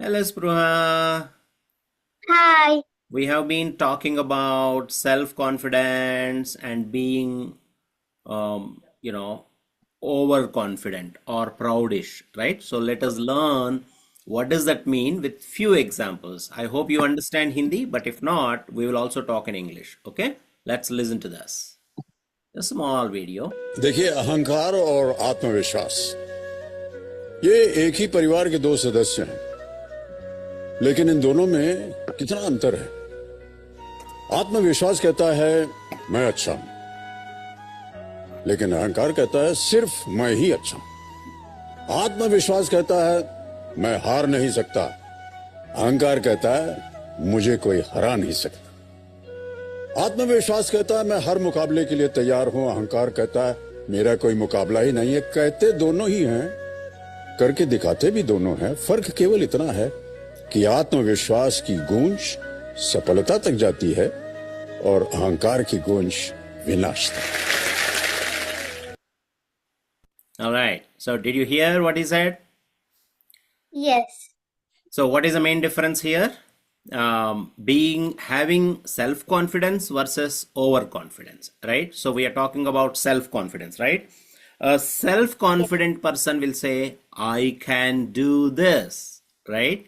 Hello, Spruha. Hi. We have been talking about self-confidence and being, um, you know, overconfident or proudish, right? So let us learn what does that mean with few examples. I hope you understand Hindi, but if not, we will also talk in English. Okay? Let's listen to this. A small video. देखिए, अहंकार और आत्मविश्वास ये एक ही परिवार के दो सदस्य हैं, लेकिन इन दोनों में कितना अंतर है। आत्मविश्वास कहता है मैं अच्छा हूं, लेकिन अहंकार कहता है सिर्फ मैं ही अच्छा हूं। आत्मविश्वास कहता है मैं हार नहीं सकता, अहंकार कहता है मुझे कोई हरा नहीं सकता। आत्मविश्वास कहता है मैं हर मुकाबले के लिए तैयार हूं, अहंकार कहता है मेरा कोई मुकाबला ही नहीं है। कहते दोनों ही हैं, करके दिखाते भी दोनों हैं। फर्क केवल इतना है कि आत्मविश्वास की गूंज सफलता तक जाती है और अहंकार की गूंज विनाश तक। All right. So did you hear what he said? Yes. So what is the main difference here? Having self-confidence versus overconfidence, right? So we are talking about self-confidence, right? A self-confident person will say, I can do this, right?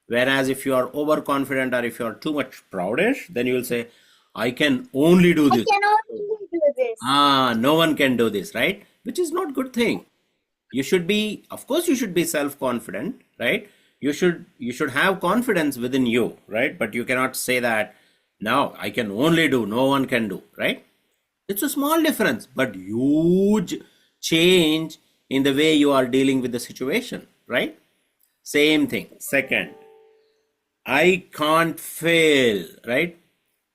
Whereas if you are overconfident or if you are too much proudish, then you will say, I can only do this. I can only do this. No one can do this, right? Which is not good thing. You should be, of course, you should be self-confident, right? You should have confidence within you, right? But you cannot say that, no, I can only do, no one can do, right? It's a small difference, but huge change in the way you are dealing with the situation, right? Same thing. Second, I can't fail, right?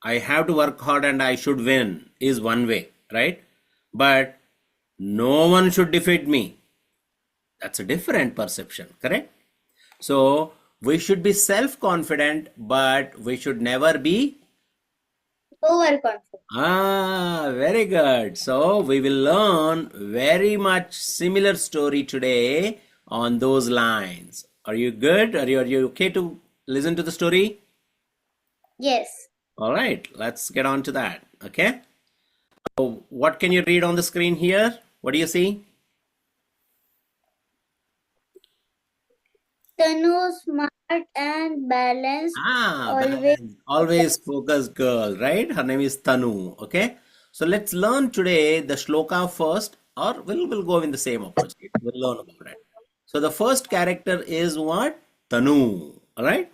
I have to work hard and I should win is one way, right? But no one should defeat me. That's a different perception, correct? So we should be self-confident, but we should never be Overconfident. very good. So we will learn very much similar story today on those lines. Are you good? Are you okay to listen to the story? Yes. All right, let's get on to that. Okay. So what can you read on the screen here? What do you see? Tanu, smart and balanced. Always focused girl, right? Her name is Tanu. Okay. So let's learn today the shloka first, or we'll go in the same approach. We'll learn about it. So the first character is what? Tanu. All right.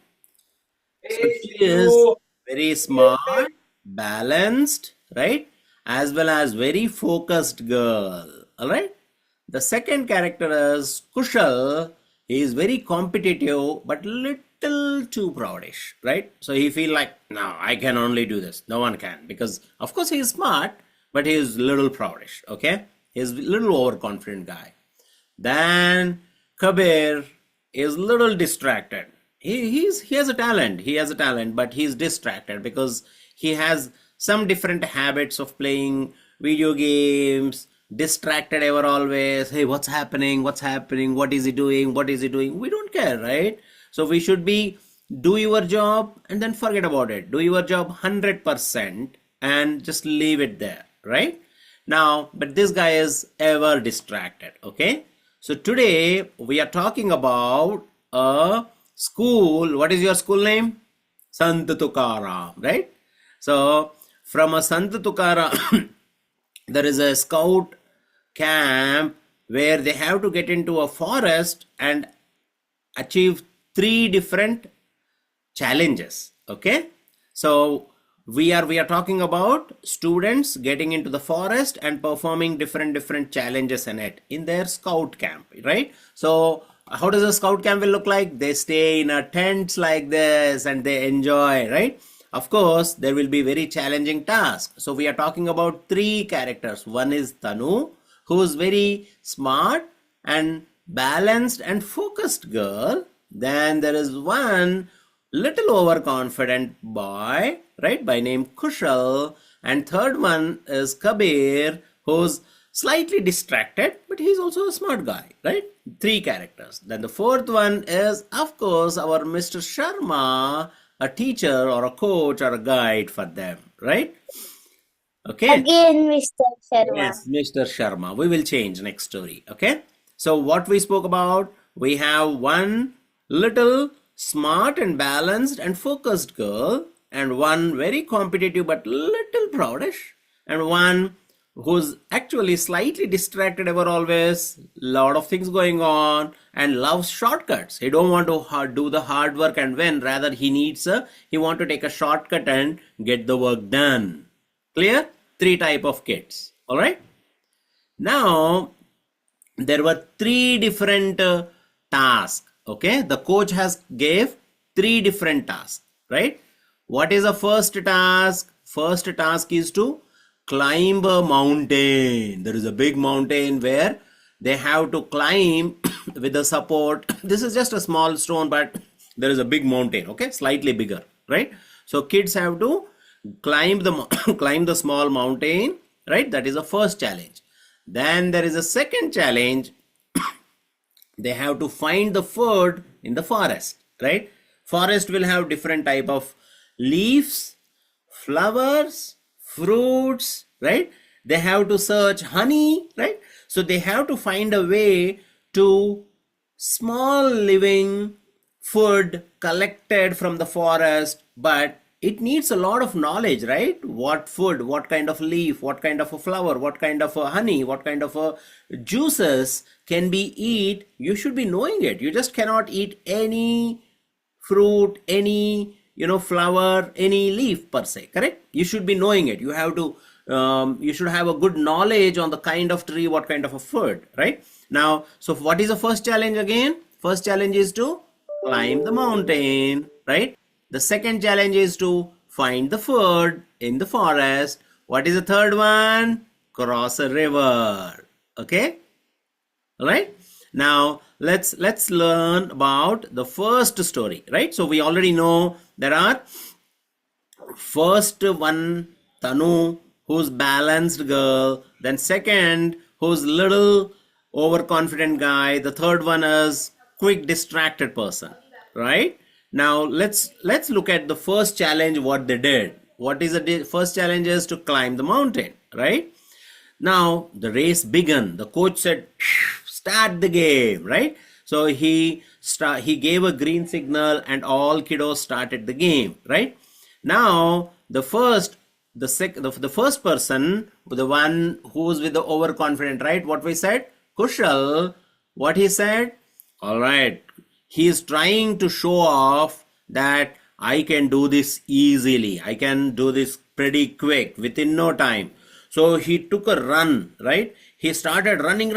So she is very smart, balanced, right? As well as very focused girl. All right. The second character is Kushal. He is very competitive, but little too proudish, right? So he feel like, no, I can only do this. No one can, because of course he is smart, but he is little proudish. Okay, he is little overconfident guy. Then Kabir is little distracted. He has a talent. He has a talent, but he's distracted because he has some different habits of playing video games, distracted ever always. Hey, what's happening? What's happening? What is he doing? What is he doing? We don't care, right? So we should be do your job and then forget about it. Do your job 100% and just leave it there, right? Now, but this guy is ever distracted, okay? So today we are talking about a school. What is your school name? Sant Tukaram, right? So from a Sant Tukaram, there is a scout camp where they have to get into a forest and achieve 3 different challenges. Okay, so we are talking about students getting into the forest and performing different challenges in it in their scout camp, right? So how does a scout camp will look like? They stay in a tents like this and they enjoy, right? Of course there will be very challenging tasks. So we are talking about 3 characters. One is Tanu, who is very smart and balanced and focused girl. Then there is one little overconfident boy, right, by name Kushal. And third one is Kabir, who's slightly distracted, but he's also a smart guy, right? 3 characters. Then the 4th one is, of course, our Mr. Sharma, a teacher or a coach or a guide for them, right? Okay. Again, Mr. Sharma. Yes, Mr. Sharma. We will change next story. Okay. So what we spoke about, we have one little smart and balanced and focused girl, and one very competitive but little proudish, and one who's actually slightly distracted ever always, lot of things going on, and loves shortcuts. He don't want to do the hard work and win. Rather, he want to take a shortcut and get the work done. Clear? 3 type of kids. All right. Now, there were 3 different tasks. Okay. The coach has gave 3 different tasks. Right. What is the first task? First task is to climb a mountain. There is a big mountain where they have to climb with the support. This is just a small stone, but there is a big mountain. Okay. Slightly bigger. Right. So kids have to climb the small mountain, right? That is the first challenge. Then there is a second challenge. They have to find the food in the forest, right? Forest will have different type of leaves, flowers, fruits, right? They have to search honey, right? So they have to find a way to small living food collected from the forest, but it needs a lot of knowledge, right? What food, what kind of leaf, what kind of a flower, what kind of a honey, what kind of a juices can be eat. You should be knowing it. You just cannot eat any fruit, any flower, any leaf per se, correct? You should be knowing it. You have to you should have a good knowledge on the kind of tree, what kind of a food, right? Now, so what is the first challenge again? First challenge is to climb the mountain, right? The second challenge is to find the food in the forest. What is the third one? Cross a river. Okay? All right? Now, let's learn about the first story, right? So we already know there are first one, Tanu, who's balanced girl. Then second, who's little overconfident guy. The third one is quick distracted person, right? Now let's look at the first challenge, what they did. What is the first challenge? Is to climb the mountain, right? Now the race began. The coach said, start the game, right? So he gave a green signal and all kiddos started the game, right? Now the first person, the one who's with the overconfident, right? What we said? Kushal, what he said? All right. He is trying to show off that I can do this easily. I can do this pretty quick within no time. So he took a run, right? He started running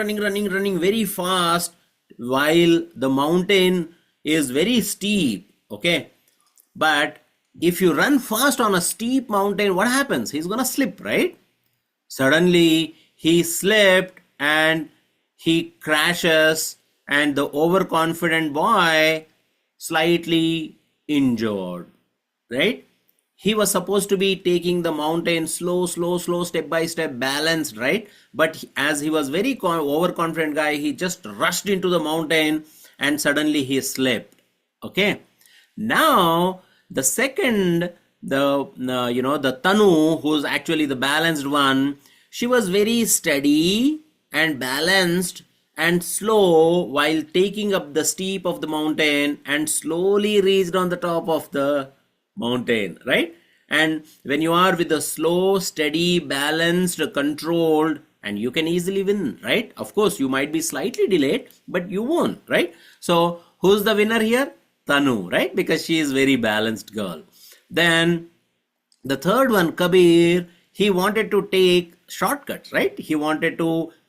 very fast while the mountain is very steep. Okay. But if you run fast on a steep mountain, what happens? He's going to slip, right? Suddenly he slipped and he crashes, and the overconfident boy slightly injured, right? He was supposed to be taking the mountain slow, step by step, balanced, right? But as he was very overconfident guy, he just rushed into the mountain and suddenly he slipped. Okay. Now the second, the Tanu, who's actually the balanced one, she was very steady and balanced and slow while taking up the steep of the mountain and slowly reached on the top of the mountain, right? And when you are with a slow, steady, balanced, controlled, and you can easily win, right? Of course, you might be slightly delayed, but you won, right? So who's the winner here? Tanu, right? Because she is very balanced girl. Then the third one, Kabir, he wanted to take shortcuts, right? He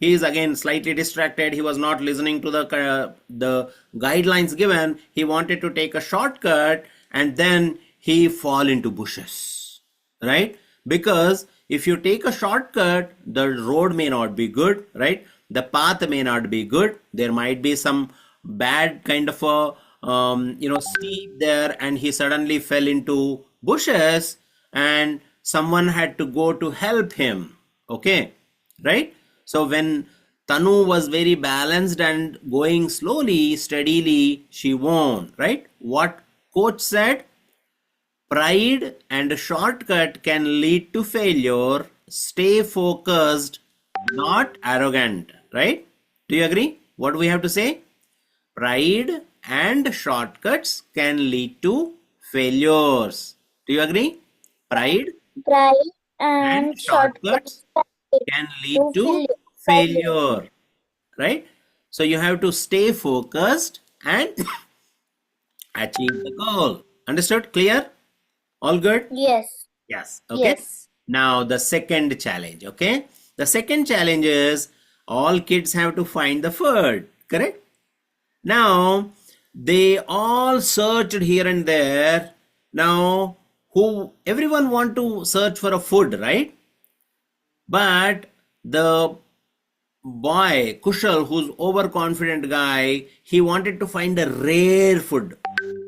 is again slightly distracted. He was not listening to the guidelines given. He wanted to take a shortcut and then he fall into bushes, right? Because if you take a shortcut, the road may not be good, right? The path may not be good. There might be some bad kind of a steep there, and he suddenly fell into bushes and someone had to go to help him. Okay, right? So when Tanu was very balanced and going slowly, steadily, she won, right? What coach said? Pride and a shortcut can lead to failure. Stay focused, not arrogant, right? Do you agree? What do we have to say? Pride and shortcuts can lead to failures. Do you agree? Pride Pride and and shortcuts shortcuts can can lead lead to to failure. failure, right? So you have to stay focused and achieve the goal. Understood? Clear? All good? Yes. Yes. Okay. Yes. Now the second challenge. Okay. The second challenge is all kids have to find the food. Correct? Now they all searched here and there. Now everyone want to search for a food, right? But the boy Kushal, who's overconfident guy, he wanted to find a rare food,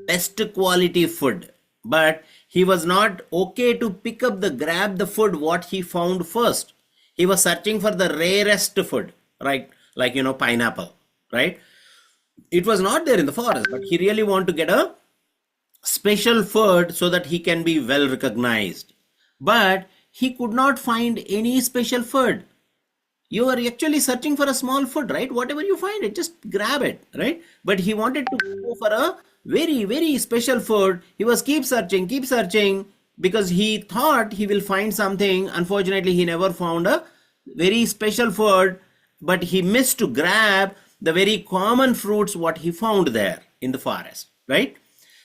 best quality food, but he was not okay to pick up the grab the food what he found first. He was searching for the rarest food, right? Like pineapple, right? It was not there in the forest, but he really want to get a special food so that he can be well recognized. But he could not find any special food. You are actually searching for a small food, right? Whatever you find it, just grab it, right? But he wanted to go for a very, very special food. He was keep searching because he thought he will find something. Unfortunately, he never found a very special food, but he missed to grab the very common fruits what he found there in the forest, right?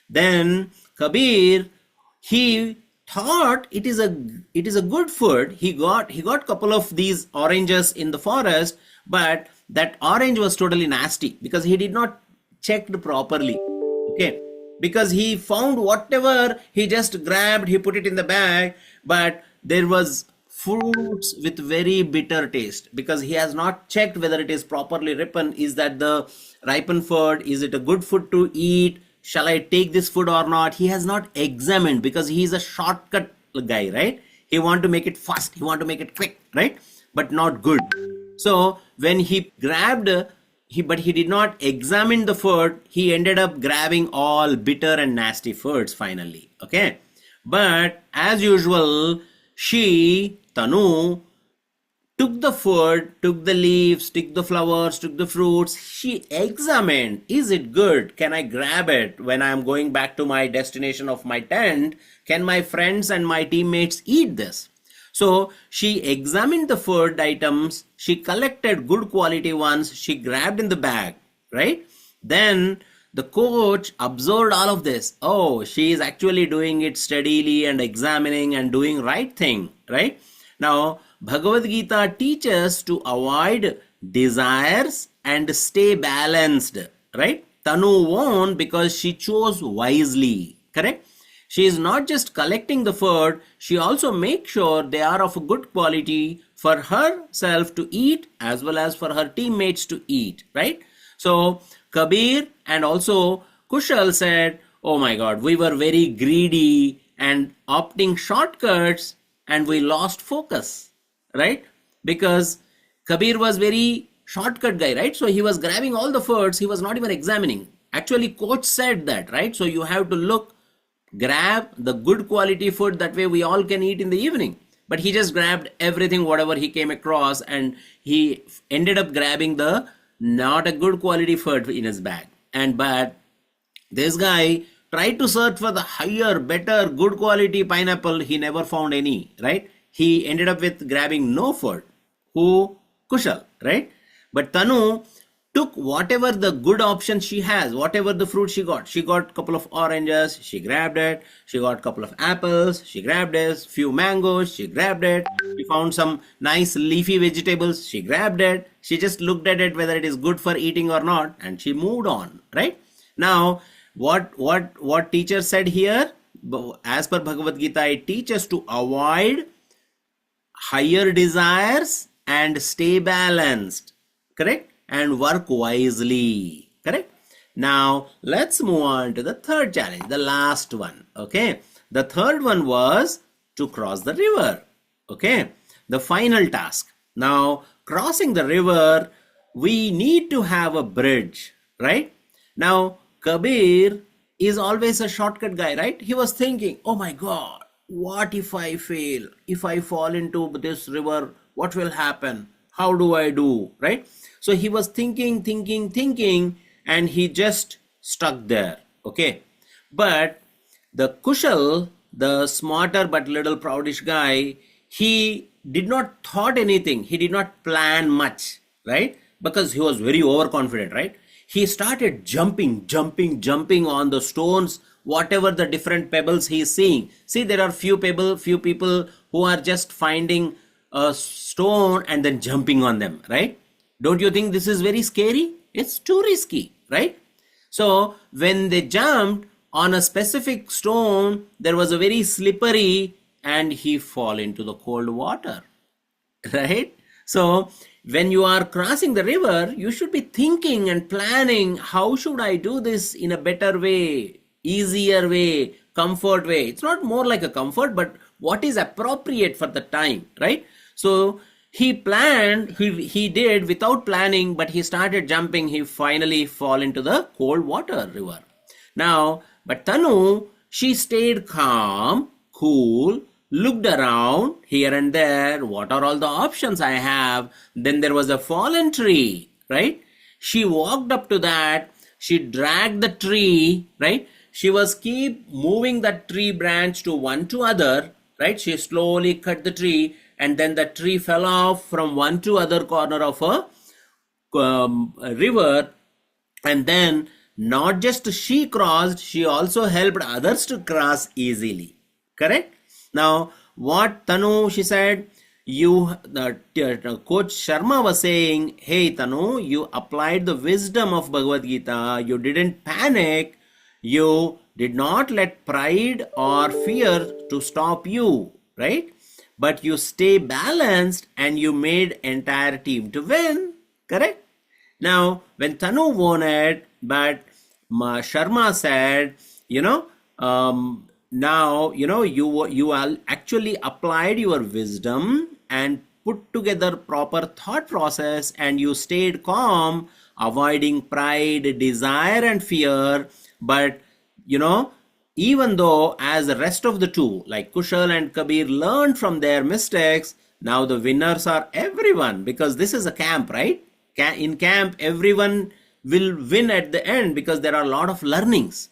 Then Kabir, he thought it is a good food. He got couple of these oranges in the forest, but that orange was totally nasty because he did not checked properly. Okay, because he found whatever he just grabbed, he put it in the bag, but there was fruits with very bitter taste because he has not checked whether it is properly ripened. Is that the ripened food? Is it a good food to eat? Shall I take this food or not? He has not examined because he is a shortcut guy, right? He want to make it fast. He want to make it quick, right? But not good. So when he grabbed, but he did not examine the food. He ended up grabbing all bitter and nasty foods finally. Okay. But as usual, she, Tanu, took the food, took the leaves, took the flowers, took the fruits. She examined, is it good? Can I grab it when I am going back to my destination of my tent? Can my friends and my teammates eat this? So she examined the food items. She collected good quality ones. She grabbed in the bag, right? Then the coach observed all of this. Oh, she is actually doing it steadily and examining and doing right thing, right? Now, Bhagavad Gita teaches to avoid desires and stay balanced, right? Tanu won because she chose wisely, correct? She is not just collecting the food, she also makes sure they are of good quality for herself to eat as well as for her teammates to eat, right? So Kabir and also Kushal said, oh my God, we were very greedy and opting shortcuts and we lost focus, right? Because Kabir was very shortcut guy, right? So he was grabbing all the foods, he was not even examining. Actually, coach said that, right? So you have to grab the good quality food, that way we all can eat in the evening. But he just grabbed everything, whatever he came across, and he ended up grabbing the not a good quality food in his bag. But this guy tried to search for the higher, better, good quality pineapple. He never found any, right? He ended up with grabbing no food. Who? Kushal, right? But Tanu took whatever the good option she has, whatever the fruit she got. She got a couple of oranges, she grabbed it. She got a couple of apples, she grabbed it. Few mangoes, she grabbed it. She found some nice leafy vegetables, she grabbed it. She just looked at it whether it is good for eating or not, and she moved on, right? Now, what teacher said here? As per Bhagavad Gita, it teaches to avoid higher desires and stay balanced, correct? And work wisely, correct? Now let's move on to the third challenge, the last one. Okay, the third one was to cross the river. Okay, the final task. Now crossing the river, we need to have a bridge, right? Now, Kabir is always a shortcut guy, right? He was thinking, oh my God, what if I fail? If I fall into this river, what will happen? How do I do, right? So he was thinking, and he just stuck there, okay? But the Kushal, the smarter but little proudish guy, he did not thought anything. He did not plan much, right? Because he was very overconfident, right? He started jumping on the stones, whatever the different pebbles he is seeing. See, there are few people who are just finding a stone and then jumping on them, right? Don't you think this is very scary? It's too risky, right? So when they jumped on a specific stone, there was a very slippery, and he fall into the cold water, right? So when you are crossing the river, you should be thinking and planning, how should I do this in a better way, easier way, comfort way? It's not more like a comfort, but what is appropriate for the time, right? So he planned, he did without planning, but he started jumping. He finally fall into the cold water river. Now, but Tanu, she stayed calm, cool, looked around here and there. What are all the options I have? Then there was a fallen tree, right? She walked up to that. She dragged the tree, right? She was keep moving that tree branch to one to other, right? She slowly cut the tree, and then the tree fell off from one to other corner of a river. And then not just she crossed, she also helped others to cross easily. Correct? Now, what Tanu, she said, Coach Sharma was saying, hey Tanu, you applied the wisdom of Bhagavad Gita. You didn't panic. You did not let pride or fear to stop you, right? But you stay balanced and you made entire team to win. Correct? Now, when Tanu won it, but Sharma said, now, you actually applied your wisdom and put together proper thought process, and you stayed calm, avoiding pride, desire, and fear. But, even though as the rest of the two, like Kushal and Kabir, learned from their mistakes, now the winners are everyone, because this is a camp, right? In camp, everyone will win at the end because there are a lot of learnings.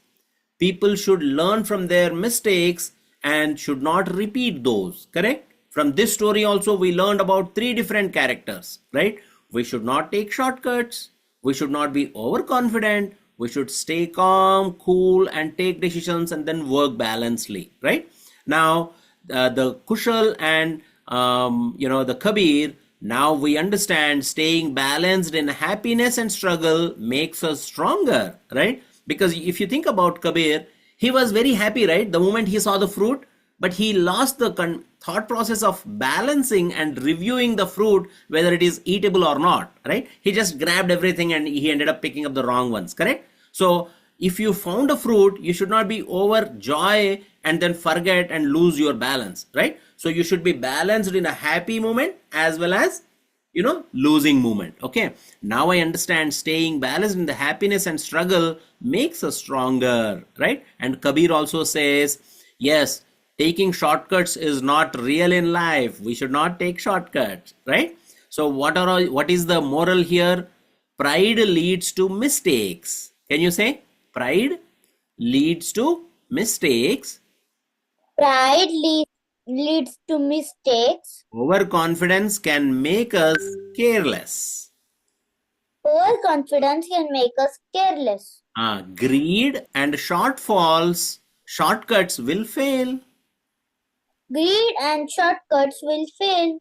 People should learn from their mistakes and should not repeat those, correct? From this story also, we learned about 3 different characters, right? We should not take shortcuts. We should not be overconfident. We should stay calm, cool, and take decisions and then work balancedly, right? Now, the Kushal and, the Kabir, now we understand staying balanced in happiness and struggle makes us stronger, right? Because if you think about Kabir, he was very happy, right? The moment he saw the fruit, but he lost the thought process of balancing and reviewing the fruit, whether it is eatable or not, right? He just grabbed everything and he ended up picking up the wrong ones, correct? So if you found a fruit, you should not be overjoy and then forget and lose your balance, right? So you should be balanced in a happy moment as well as, losing moment. Okay. Now I understand staying balanced in the happiness and struggle makes us stronger, right? And Kabir also says, yes, taking shortcuts is not real in life. We should not take shortcuts, right? So what is the moral here? Pride leads to mistakes. Can you say pride leads to mistakes? Pride leads to mistakes. Overconfidence can make us careless. Overconfidence can make us careless. Greed and shortcuts will fail. Greed and shortcuts will fail.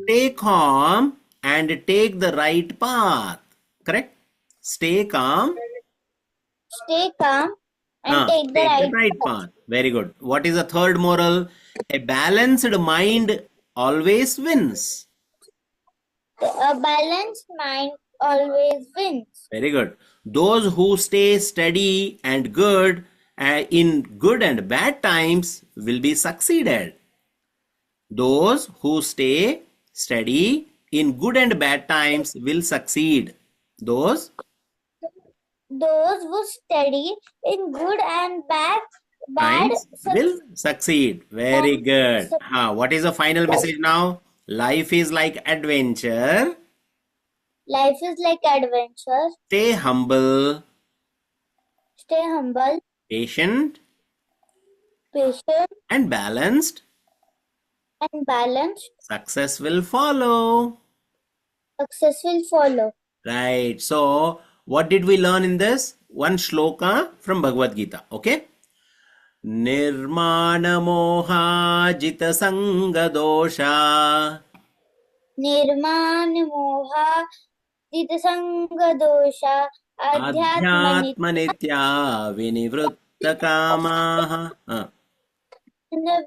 Stay calm and take the right path. Correct? Stay calm. Stay calm and take the right path. Very good. What is the third moral? A balanced mind always wins. A balanced mind always wins. Very good. Those who stay steady and good in good and bad times will be succeeded. Those who stay steady in good and bad times will succeed. Those who study in good and bad times will succeed. Very good. suc- What is the final message now? Life is like adventure. life is like adventure. Stay humble, Stay humble, patient, patient, and balanced. and balanced. Success will follow. Success will follow. Right. So, what did we learn in this? One shloka from Bhagavad Gita. Okay. nirmāna-mohāḥ jita-saṅga-doṣāḥ nirmāna-mohāḥ, jita-saṅga-doṣāḥ, adhyātma-nityāḥ, adhyātma-nityāḥ vinivṛtta-kāmāḥ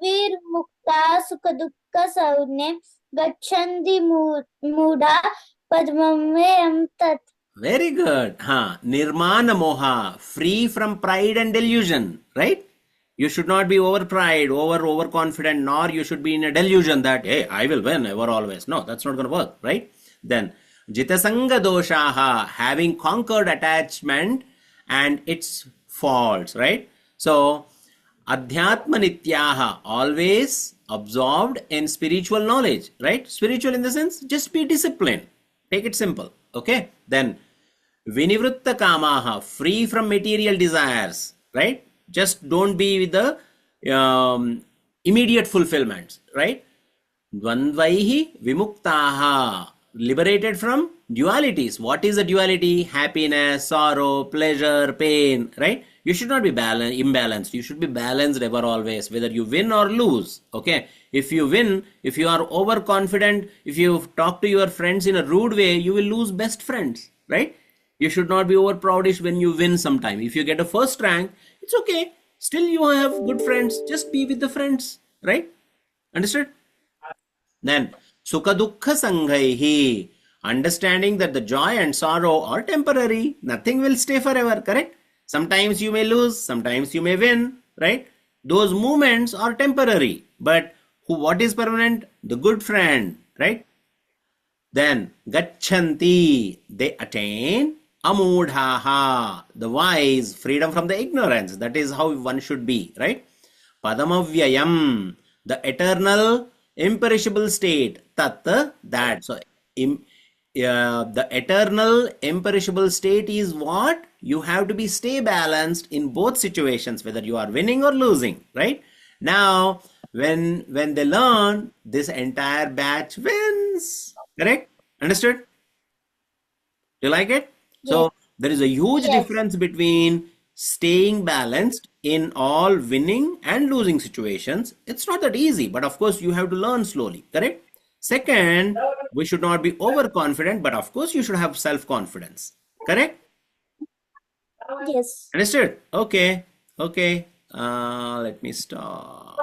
vimuktāḥ, sukha-duḥkha-saṁjñaiḥ, gacchanti amūḍhāḥ, padmam tat. Very good. Nirmāna-mohāḥ, free from pride and delusion, right? You should not be over pride, overconfident, nor you should be in a delusion that, hey, I will win ever always. No, that's not going to work, right? Then, jita-saṅga-doṣāḥ, having conquered attachment and its faults, right? So, adhyātma-nityāḥ, always absorbed in spiritual knowledge, right? Spiritual in the sense, just be disciplined. Take it simple, okay? Then, vinivṛtta-kāmāḥ, free from material desires, right? Just don't be with the immediate fulfillments, right? Dvandvaiḥ vimuktāḥ, liberated from dualities. What is the duality? Happiness, sorrow, pleasure, pain, right? You should not be imbalanced. You should be balanced ever always, whether you win or lose, okay? If you win, if you are overconfident, if you talk to your friends in a rude way, you will lose best friends, right? You should not be over proudish when you win sometime. If you get a first rank, it's okay. Still you have good friends. Just be with the friends, right? Understood? Then, sukha-duḥkha-saṁjñaiḥ, understanding that the joy and sorrow are temporary. Nothing will stay forever, correct? Sometimes you may lose, sometimes you may win, right? Those moments are temporary. But what is permanent? The good friend, right? Then, gacchanti, they attain. Amūḍhāḥ, the wise, freedom from the ignorance. That is how one should be, right? Padam avyayam, the eternal, imperishable state. Tat, that. So, the eternal, imperishable state is what? You have to stay balanced in both situations, whether you are winning or losing, right? Now, when they learn, this entire batch wins. Correct? Understood? Do you like it? So there is a huge difference between staying balanced in all winning and losing situations. It's not that easy, but of course you have to learn slowly, correct? Second, we should not be overconfident, but of course you should have self-confidence, correct? Yes. Understood? Okay. Let me stop.